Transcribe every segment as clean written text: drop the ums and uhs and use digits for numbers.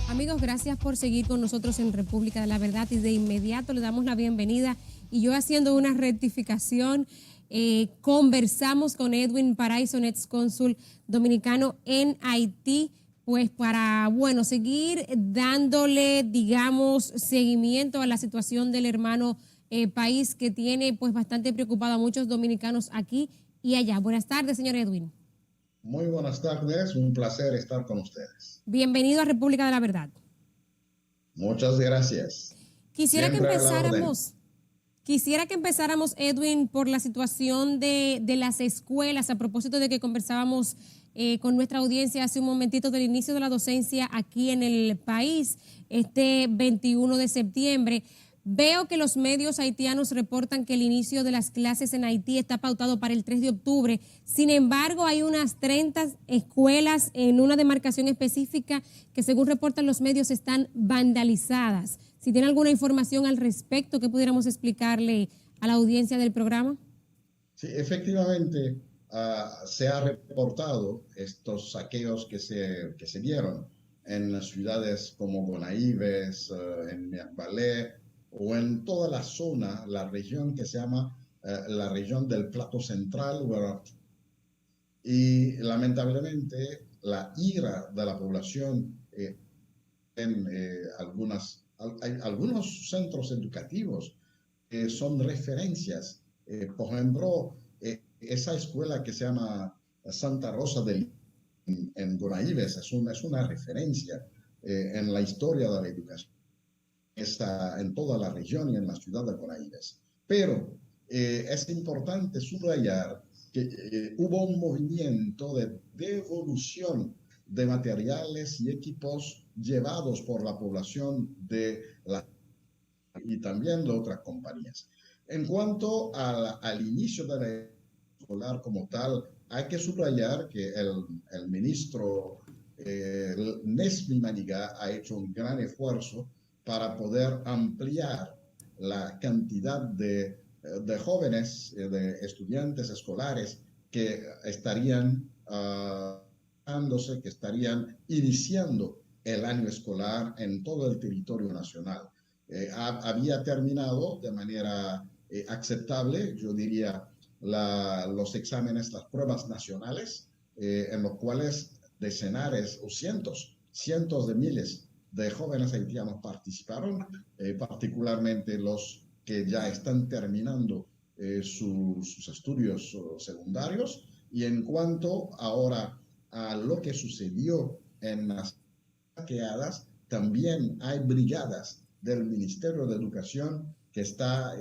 Amigos, gracias por seguir con nosotros en República de la Verdad y de inmediato le damos la bienvenida y yo haciendo una rectificación, conversamos con Edwin Paraiso, ex cónsul dominicano en Haití, pues para, bueno, seguir dándole, digamos, seguimiento a la situación del hermano país que tiene pues bastante preocupado a muchos dominicanos aquí y allá. Buenas tardes, señor Edwin. Muy buenas tardes, un placer estar con ustedes. Bienvenido a República de la Verdad. Muchas gracias. Quisiera que Siempre a la orden. empezáramos, quisiera que empezáramos, Edwin, por la situación de las escuelas, a propósito de que conversábamos con nuestra audiencia hace un momentito del inicio de la docencia aquí en el país, este 21 de septiembre. Veo que los medios haitianos reportan que el inicio de las clases en Haití está pautado para el 3 de octubre. Sin embargo, hay unas 30 escuelas en una demarcación específica que, según reportan los medios, están vandalizadas. Si tiene alguna información al respecto que pudiéramos explicarle a la audiencia del programa. Sí, efectivamente, se ha reportado estos saqueos que se dieron en ciudades como Gonaives, en Miagbalé o en toda la zona, la región que se llama la región del Plato Central. Y lamentablemente la ira de la población en hay algunos centros educativos que son referencias. Por ejemplo, esa escuela que se llama Santa Rosa en Gonaives es una referencia en la historia de la educación. Está en toda la región y en la ciudad de Gonaives. Pero es importante subrayar que hubo un movimiento de devolución de materiales y equipos llevados por la población de la y también de otras compañías. En cuanto al inicio de la escolar como tal, hay que subrayar que el ministro Nesmi Maniga ha hecho un gran esfuerzo para poder ampliar la cantidad de jóvenes, de estudiantes escolares que estarían que estarían iniciando el año escolar en todo el territorio nacional. Había terminado de manera aceptable, yo diría, los exámenes, las pruebas nacionales, en los cuales decenares o cientos de miles de jóvenes haitianos participaron, particularmente los que ya están terminando sus estudios secundarios. Y en cuanto ahora a lo que sucedió en las saqueadas, también hay brigadas del Ministerio de Educación que está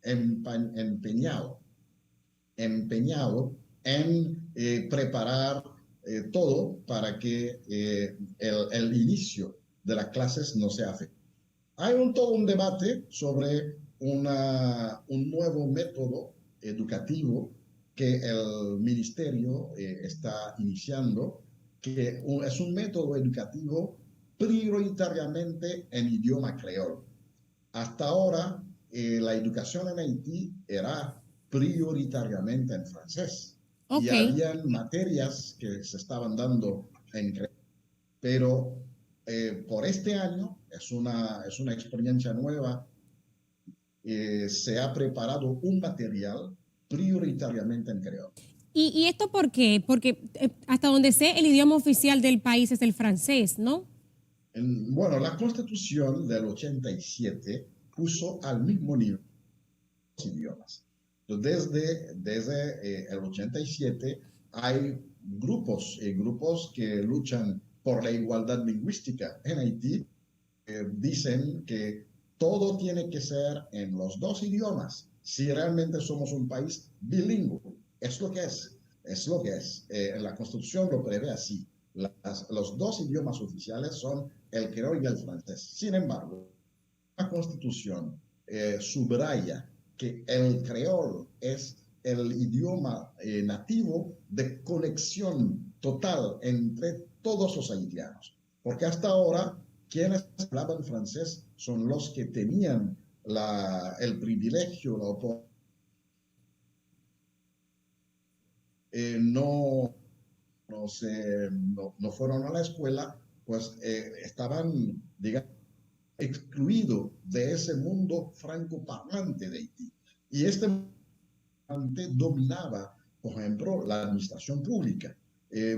empeñado en preparar todo para que el inicio de las clases no sea afectado. Hay todo un debate sobre un nuevo método educativo que el ministerio está iniciando, que es un método educativo prioritariamente en idioma creol. Hasta ahora, la educación en Haití era prioritariamente en francés y Ok. habían materias que se estaban dando en creol, pero por este año es una experiencia nueva. Se ha preparado un material prioritariamente en creol. ¿Y esto por qué? Porque hasta donde sé, el idioma oficial del país es el francés, ¿no? Bueno, la Constitución del 87 puso al mismo nivel los idiomas. Entonces, desde el 87 hay grupos que luchan por la igualdad lingüística en Haití. Dicen que todo tiene que ser en los dos idiomas si realmente somos un país bilingüe. Es lo que es lo que es. La Constitución lo prevé así. Los dos idiomas oficiales son el creol y el francés. Sin embargo, la Constitución subraya que el creol es el idioma nativo de conexión total entre todos los haitianos. Porque hasta ahora, quienes hablaban francés son los que tenían el privilegio, la oportunidad. No fueron a la escuela pues estaban, digamos, excluidos de ese mundo francoparlante de Haití. Y este dominaba, por ejemplo, la administración pública.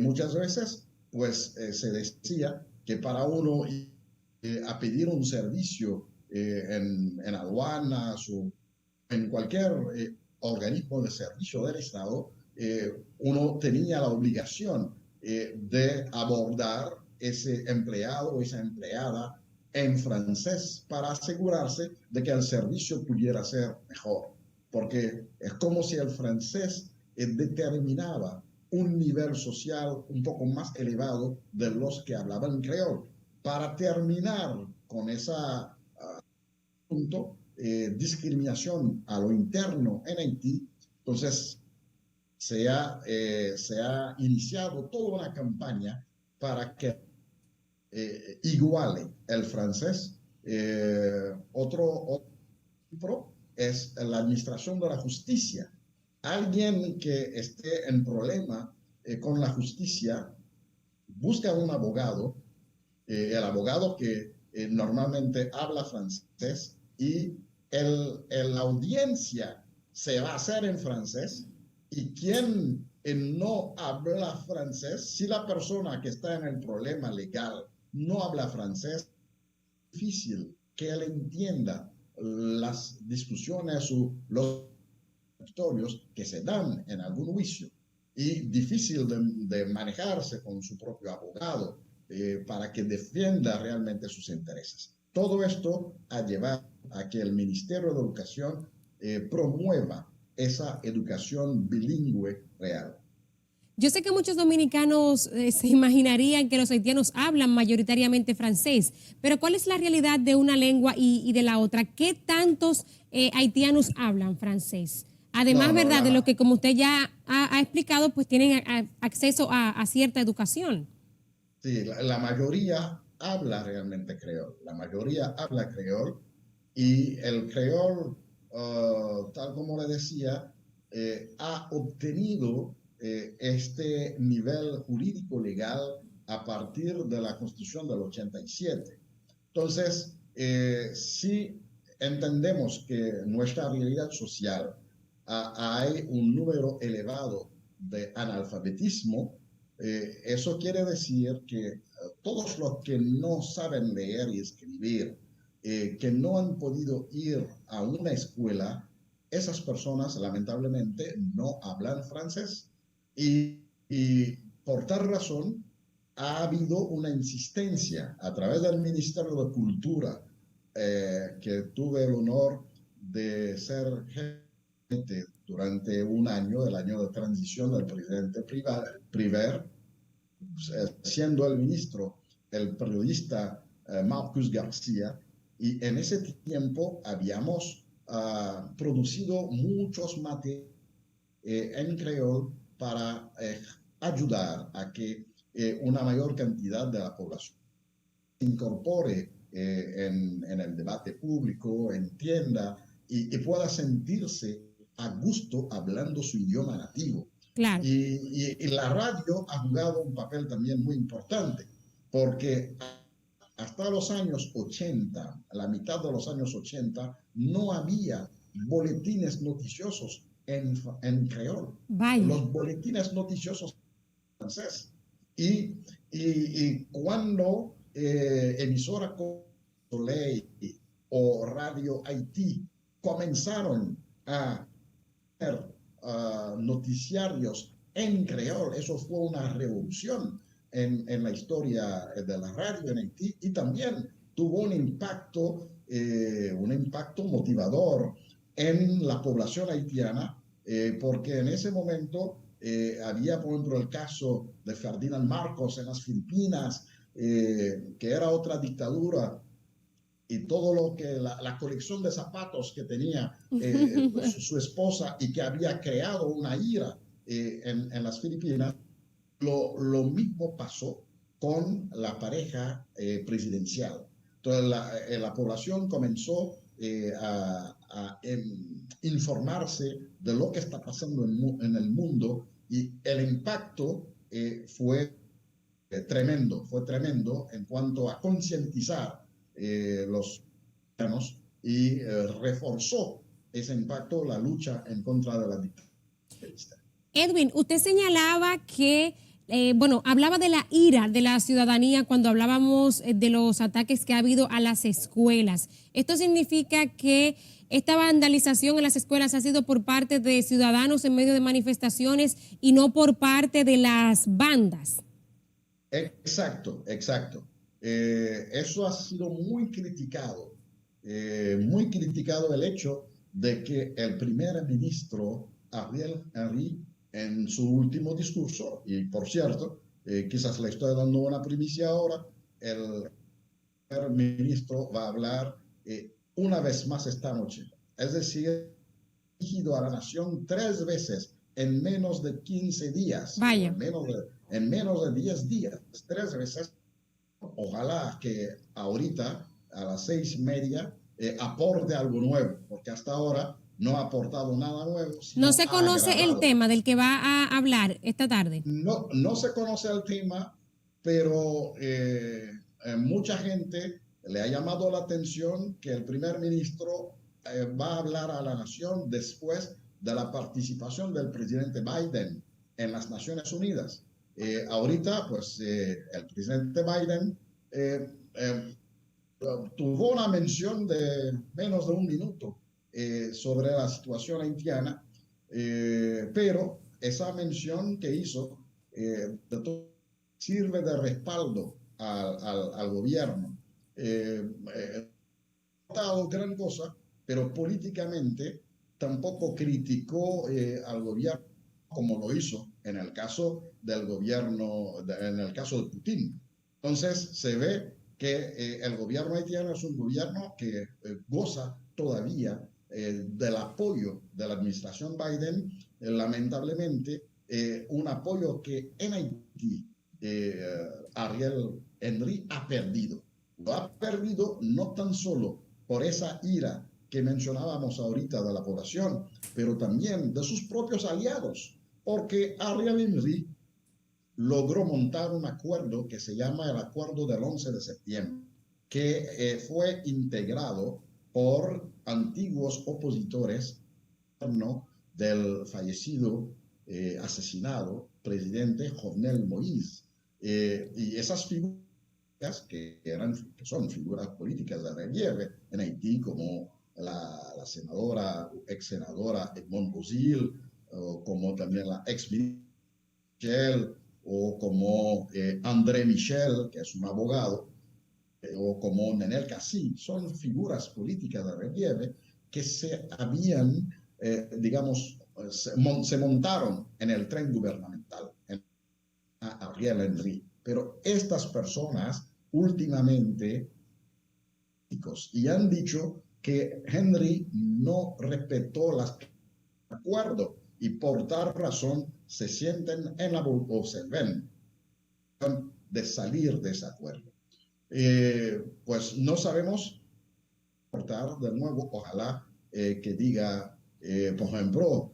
Muchas veces, pues, se decía que para uno ir a pedir un servicio en aduanas o en cualquier organismo de servicio del Estado, uno tenía la obligación de abordar ese empleado o esa empleada en francés para asegurarse de que el servicio pudiera ser mejor, porque es como si el francés determinaba un nivel social un poco más elevado de los que hablaban creol. Para terminar con esa punto, discriminación a lo interno en Haití, entonces se ha iniciado toda una campaña para que iguale el francés. Otro es la administración de la justicia. Alguien que esté en problema con la justicia busca un abogado, el abogado que normalmente habla francés y la audiencia se va a hacer en francés y quien no habla francés, si la persona que está en el problema legal no habla francés, es difícil que él entienda las discusiones o los historias que se dan en algún juicio y difícil de manejarse con su propio abogado para que defienda realmente sus intereses. Todo esto ha llevado a que el Ministerio de Educación promueva esa educación bilingüe real. Yo sé que muchos dominicanos se imaginarían que los haitianos hablan mayoritariamente francés, pero ¿cuál es la realidad de una lengua y de la otra? ¿Qué tantos haitianos hablan francés? Además, No, no, ¿verdad? De lo que, como usted ya ha explicado, pues tienen acceso a cierta educación. Sí, la mayoría habla realmente creol. La mayoría habla creol y el creol, tal como le decía, ha obtenido este nivel jurídico legal a partir de la Constitución del 87. Entonces, si entendemos que nuestra realidad social hay un número elevado de analfabetismo, eso quiere decir que todos los que no saben leer y escribir, que no han podido ir a una escuela, esas personas lamentablemente no hablan francés. Y por tal razón ha habido una insistencia a través del Ministerio de Cultura, que tuve el honor de ser jefe durante un año, el año de transición del presidente Priver, siendo el ministro el periodista Marcus García, y en ese tiempo habíamos producido muchos materiales en creol para ayudar a que una mayor cantidad de la población se incorpore en el debate público, entienda y pueda sentirse a gusto hablando su idioma nativo. Claro. Y la radio ha jugado un papel también muy importante, porque hasta los años 80, a la mitad de los años 80, no había boletines noticiosos en creol. Vaya. Los boletines noticiosos en francés. Y cuando emisora como Soleil o Radio Haití comenzaron a noticiarios en creol, eso fue una revolución en la historia de la radio en Haití y también tuvo un impacto motivador en la población haitiana, porque en ese momento había, por ejemplo, el caso de Ferdinand Marcos en las Filipinas, que era otra dictadura, y todo lo que la colección de zapatos que tenía su esposa y que había creado una ira en las Filipinas, lo mismo pasó con la pareja presidencial. Entonces la población comenzó a informarse de lo que está pasando en el mundo y el impacto fue fue tremendo en cuanto a concientizar los ciudadanos y reforzó ese impacto la lucha en contra de la dictadura. Edwin, usted señalaba que, hablaba de la ira de la ciudadanía cuando hablábamos de los ataques que ha habido a las escuelas. ¿Esto significa que esta vandalización en las escuelas ha sido por parte de ciudadanos en medio de manifestaciones y no por parte de las bandas? Exacto, exacto. Eso ha sido muy criticado el hecho de que el primer ministro Ariel Henry en su último discurso, y por cierto, quizás le estoy dando una primicia ahora, el primer ministro va a hablar una vez más esta noche. Es decir, dirigido a la nación 3 veces en menos de 15 días, Vaya. en menos de 10 días, 3 veces. Ojalá que ahorita a las 6:30 aporte algo nuevo, porque hasta ahora no ha aportado nada nuevo. ¿No se conoce el tema del que va a hablar esta tarde? No se conoce el tema, pero mucha gente le ha llamado la atención que el primer ministro va a hablar a la nación después de la participación del presidente Biden en las Naciones Unidas. Ahorita, pues, el presidente Biden tuvo una mención de menos de un minuto sobre la situación haitiana, pero esa mención que hizo sirve de respaldo al gobierno. No ha dado gran cosa, pero políticamente tampoco criticó al gobierno como lo hizo en el caso del gobierno, en el caso de Putin. Entonces se ve que el gobierno haitiano es un gobierno que goza todavía del apoyo de la administración Biden, lamentablemente un apoyo que en Haití Ariel Henry ha perdido. Lo ha perdido no tan solo por esa ira que mencionábamos ahorita de la población, pero también de sus propios aliados, porque Ariel Henry logró montar un acuerdo que se llama el Acuerdo del 11 de septiembre, que fue integrado por antiguos opositores del fallecido, asesinado presidente Jovenel Moïse. Y esas figuras que son figuras políticas de relieve en Haití, como la senadora, ex senadora Edmond Bozil, como también la ex ministra Michel, o como André Michel, que es un abogado, o como Nenel Kassi, son figuras políticas de relieve que se habían, digamos, se montaron en el tren gubernamental, en Ariel Henry. Pero estas personas últimamente y han dicho que Henry no respetó los acuerdos y por tal razón se sienten en la o se ven de salir de ese acuerdo. Pues no sabemos portar de nuevo, ojalá que diga, por ejemplo,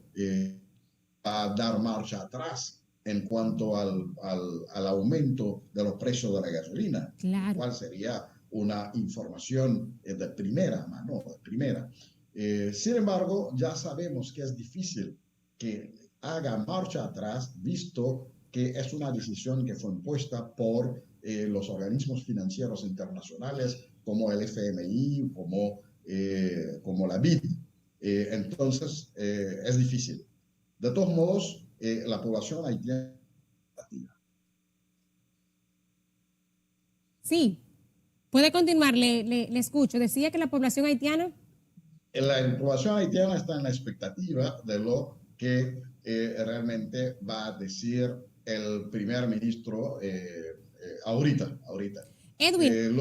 a dar marcha atrás en cuanto al aumento de los precios de la gasolina, Claro. cuál sería una información de primera mano, de primera. Sin embargo, ya sabemos que es difícil que haga marcha atrás, visto que es una decisión que fue impuesta por los organismos financieros internacionales, como el FMI, como la BID. Entonces, es difícil. De todos modos, la población haitiana. Sí, puede continuar, le escucho. Decía que la población haitiana. La población haitiana está en la expectativa de lo que realmente va a decir el primer ministro ahorita. Edwin,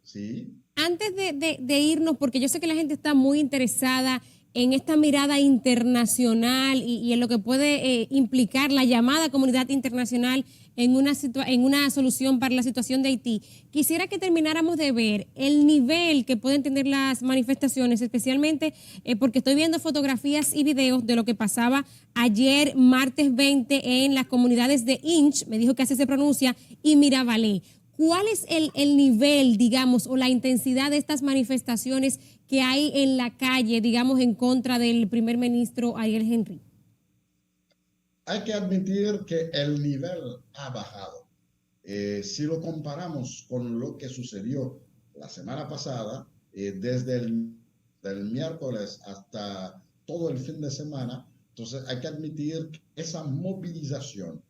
¿sí? Antes de irnos, porque yo sé que la gente está muy interesada en esta mirada internacional y en lo que puede implicar la llamada comunidad internacional en una solución para la situación de Haití. Quisiera que termináramos de ver el nivel que pueden tener las manifestaciones, especialmente porque estoy viendo fotografías y videos de lo que pasaba ayer, martes 20, en las comunidades de Inch, me dijo que así se pronuncia, y Mirabalé. ¿Cuál es el nivel, digamos, o la intensidad de estas manifestaciones que hay en la calle, digamos, en contra del primer ministro Ariel Henry? Hay que admitir que el nivel ha bajado. Si lo comparamos con lo que sucedió la semana pasada, desde del miércoles hasta todo el fin de semana, entonces hay que admitir que esa movilización,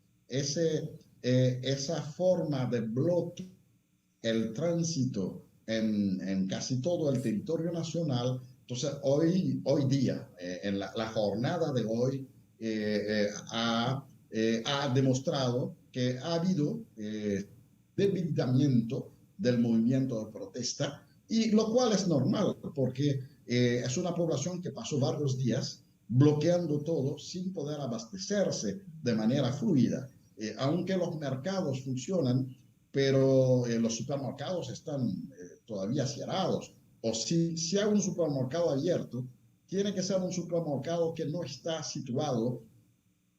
esa forma de bloquear el tránsito en casi todo el territorio nacional. Entonces, hoy día, en la jornada de hoy, ha demostrado que ha habido debilitamiento del movimiento de protesta, y lo cual es normal, porque es una población que pasó varios días bloqueando todo sin poder abastecerse de manera fluida. Aunque los mercados funcionan, pero los supermercados están todavía cerrados. O si hay un supermercado abierto, tiene que ser un supermercado que no está situado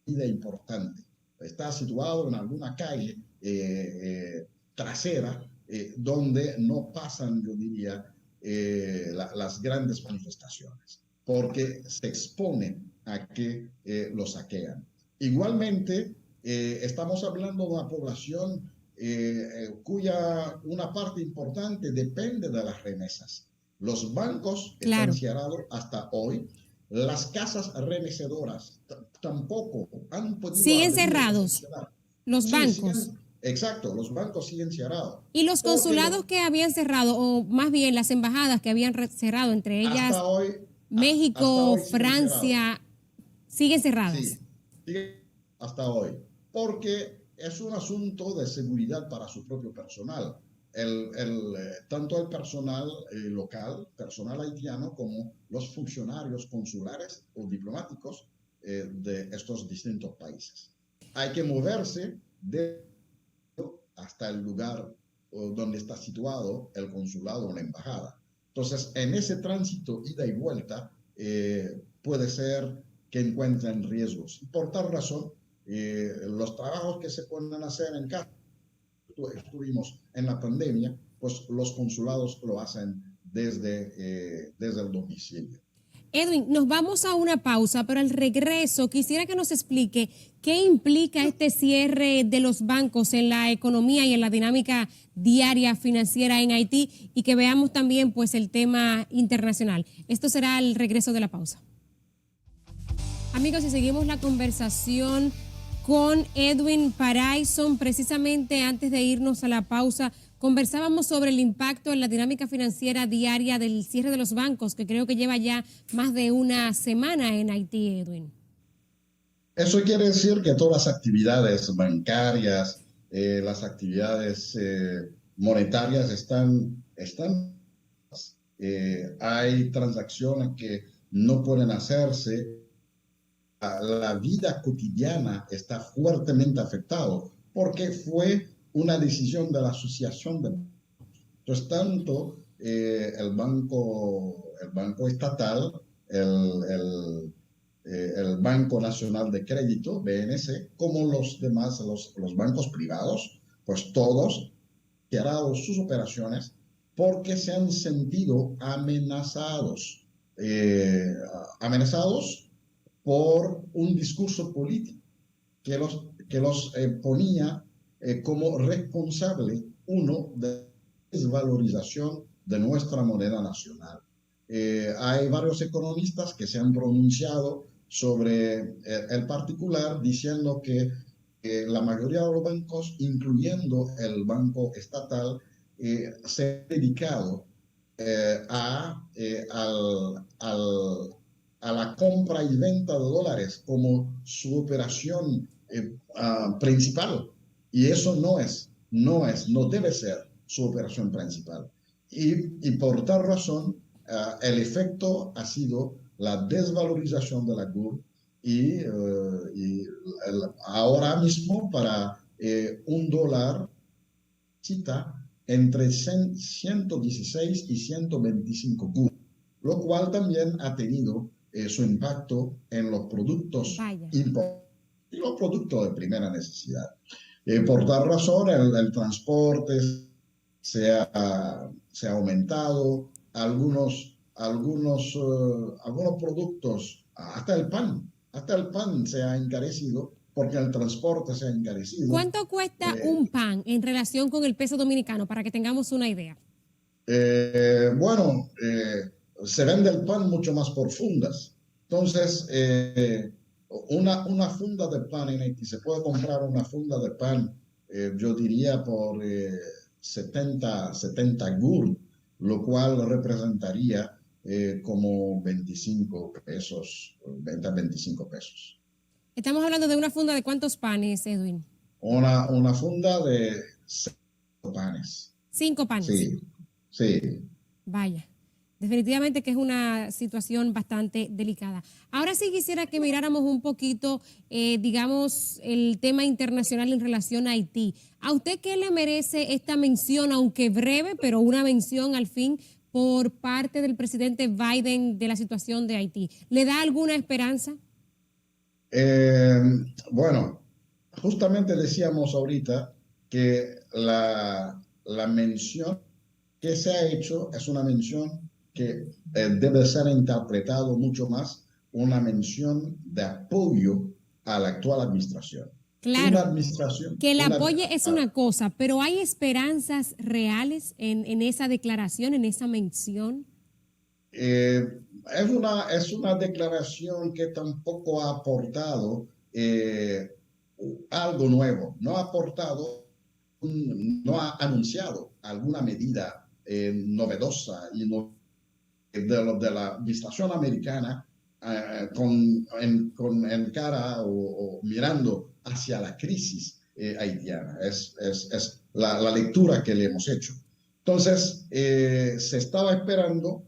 de importante. Está situado en alguna calle trasera donde no pasan, yo diría, las grandes manifestaciones, porque se expone a que lo saquean. Igualmente, estamos hablando de una población cuya una parte importante depende de las remesas. Los bancos están cerrados hasta hoy. Las casas remecedoras tampoco han podido siguen cerrados los bancos. Exacto, los bancos siguen cerrados. Y los consulados que habían cerrado, o más bien las embajadas que habían cerrado, entre ellas México, Francia, siguen cerradas. Sí, hasta hoy, porque es un asunto de seguridad para su propio personal. Tanto el personal local, personal haitiano, como los funcionarios consulares o diplomáticos de estos distintos países. Hay que moverse hasta el lugar donde está situado el consulado o la embajada. Entonces, en ese tránsito ida y vuelta, puede ser que encuentren riesgos. Y por tal razón, los trabajos que se pueden hacer en casa, estuvimos en la pandemia, pues los consulados lo hacen desde el domicilio. Edwin, nos vamos a una pausa, pero al regreso quisiera que nos explique qué implica este cierre de los bancos en la economía y en la dinámica diaria financiera en Haití, y que veamos también pues el tema internacional. Esto será al regreso de la pausa. Amigos, y seguimos la conversación con Edwin Paraison. Precisamente antes de irnos a la pausa, conversábamos sobre el impacto en la dinámica financiera diaria del cierre de los bancos, que creo que lleva ya más de una semana en Haití, Edwin. Eso quiere decir que todas las actividades bancarias, las actividades monetarias están hay transacciones que no pueden hacerse. La vida cotidiana está fuertemente afectada porque fue una decisión de la asociación de... Entonces, tanto el banco estatal, el Banco Nacional de Crédito, BNC, como los demás, los bancos privados, pues todos cerraron sus operaciones porque se han sentido amenazados. Amenazados por un discurso político que los ponía como responsable, uno, de la desvalorización de nuestra moneda nacional. Hay varios economistas que se han pronunciado sobre el particular, diciendo que la mayoría de los bancos, incluyendo el banco estatal, se han dedicado a la compra y venta de dólares como su operación principal. Y eso no debe ser su operación principal. Y por tal razón, el efecto ha sido la desvalorización de la GUR, y ahora mismo, para un dólar cita entre 116 y 125 CUR, lo cual también ha tenido su impacto en los productos Vaya. importados y los productos de primera necesidad. Por tal razón, el transporte se ha aumentado, algunos productos, hasta el pan se ha encarecido porque el transporte se ha encarecido. ¿Cuánto cuesta un pan en relación con el peso dominicano, para que tengamos una idea? Bueno, se vende el pan mucho más por fundas. Entonces, una funda de pan en Haití, se puede comprar una funda de pan, yo diría por 70 gur, lo cual representaría como 25 pesos, 20 a 25 pesos. Estamos hablando de una funda de ¿cuántos panes, Edwin? Una funda de 5 panes. 5 panes. Sí, sí. Vaya, definitivamente que es una situación bastante delicada. Ahora sí quisiera que miráramos un poquito, digamos, el tema internacional en relación a Haití. ¿A usted qué le merece esta mención, aunque breve, pero una mención al fin por parte del presidente Biden de la situación de Haití? ¿Le da alguna esperanza? Eh, bueno, justamente decíamos ahorita que la mención que se ha hecho es una mención que debe ser interpretado mucho más una mención de apoyo a la actual administración. Una Claro, administración, que el una, apoye es una cosa, pero ¿hay esperanzas reales en esa declaración, en esa mención? Eh, es una declaración que tampoco ha aportado algo nuevo, no ha aportado, no ha anunciado alguna medida novedosa y de la administración americana con cara o mirando hacia la crisis haitiana. Es la lectura que le hemos hecho. Entonces, se estaba esperando,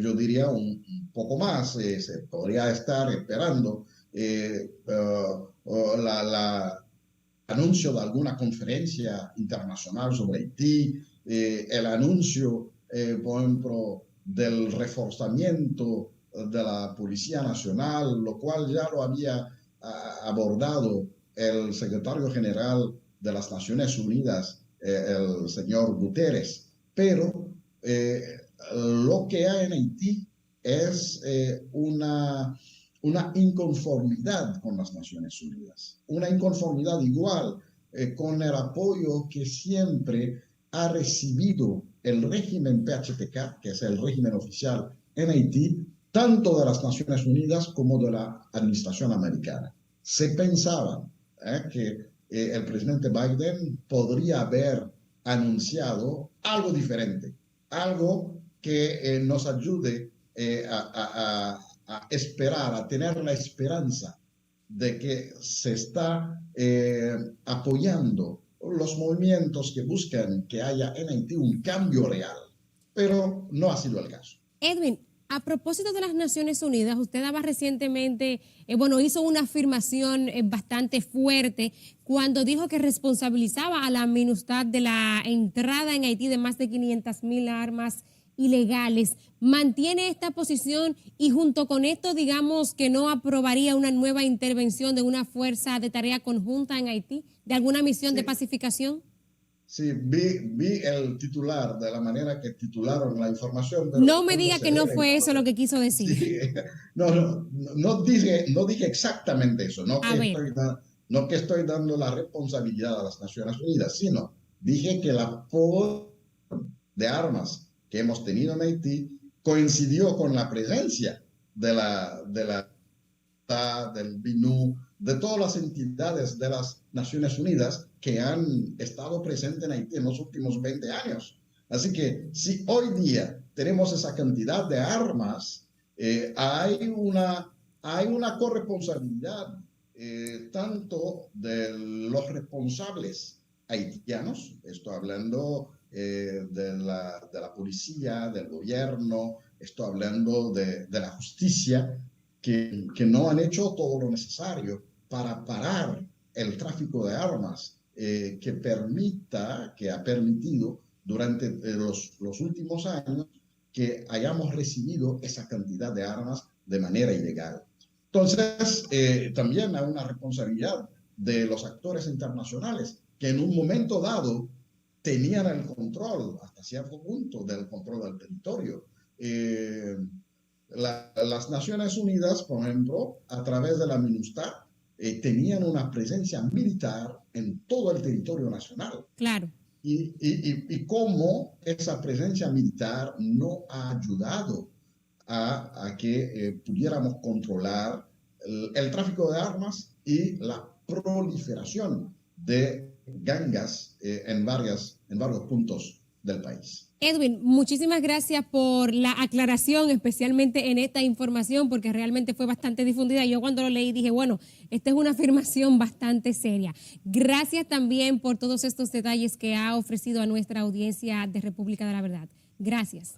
yo diría un poco más, se podría estar esperando la anuncio de alguna conferencia internacional sobre Haití, el anuncio, por ejemplo, del reforzamiento de la Policía Nacional, lo cual ya lo había abordado el secretario general de las Naciones Unidas, el señor Guterres. Pero lo que hay en Haití es una inconformidad con las Naciones Unidas, una inconformidad igual con el apoyo que siempre ha recibido el régimen PHTK, que es el régimen oficial en Haití, tanto de las Naciones Unidas como de la administración americana. Se pensaba que el presidente Biden podría haber anunciado algo diferente, algo que nos ayude a esperar, a tener la esperanza de que se está apoyando los movimientos que buscan que haya en Haití un cambio real, pero no ha sido el caso. Edwin, a propósito de las Naciones Unidas, usted daba recientemente, bueno, hizo una afirmación bastante fuerte cuando dijo que responsabilizaba a la MINUSTAH de la entrada en Haití de más de 500,000 armas ilegales. ¿Mantiene esta posición y junto con esto, digamos, que no aprobaría una nueva intervención de una fuerza de tarea conjunta en Haití, de alguna misión de pacificación? Sí, vi el titular de la manera que titularon la información. Pero no me diga que no fue eso lo que quiso decir. Sí, no dije exactamente eso, no que estoy dando la responsabilidad a las Naciones Unidas, sino dije que el apoyo de armas que hemos tenido en Haití coincidió con la presencia del BINU, de todas las entidades de las Naciones Unidas que han estado presentes en Haití en los últimos 20 años. Así que si hoy día tenemos esa cantidad de armas, hay una corresponsabilidad tanto de los responsables haitianos, estoy hablando de la policía, del gobierno, estoy hablando de la justicia, que no han hecho todo lo necesario para parar el tráfico de armas que ha permitido durante los últimos años que hayamos recibido esa cantidad de armas de manera ilegal. Entonces, también hay una responsabilidad de los actores internacionales que en un momento dado tenían el control, hasta cierto punto, del control del territorio. Las Naciones Unidas, por ejemplo, a través de la MINUSTAH, tenían una presencia militar en todo el territorio nacional. Claro. Y cómo esa presencia militar no ha ayudado a que pudiéramos controlar el tráfico de armas y la proliferación de gangas en varios puntos del país. Edwin, muchísimas gracias por la aclaración, especialmente en esta información, porque realmente fue bastante difundida. Yo cuando lo leí dije, bueno, esta es una afirmación bastante seria. Gracias también por todos estos detalles que ha ofrecido a nuestra audiencia de República de la Verdad. Gracias.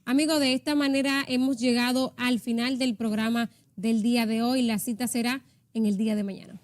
Amigo, de esta manera hemos llegado al final del programa del día de hoy. La cita será en el día de mañana.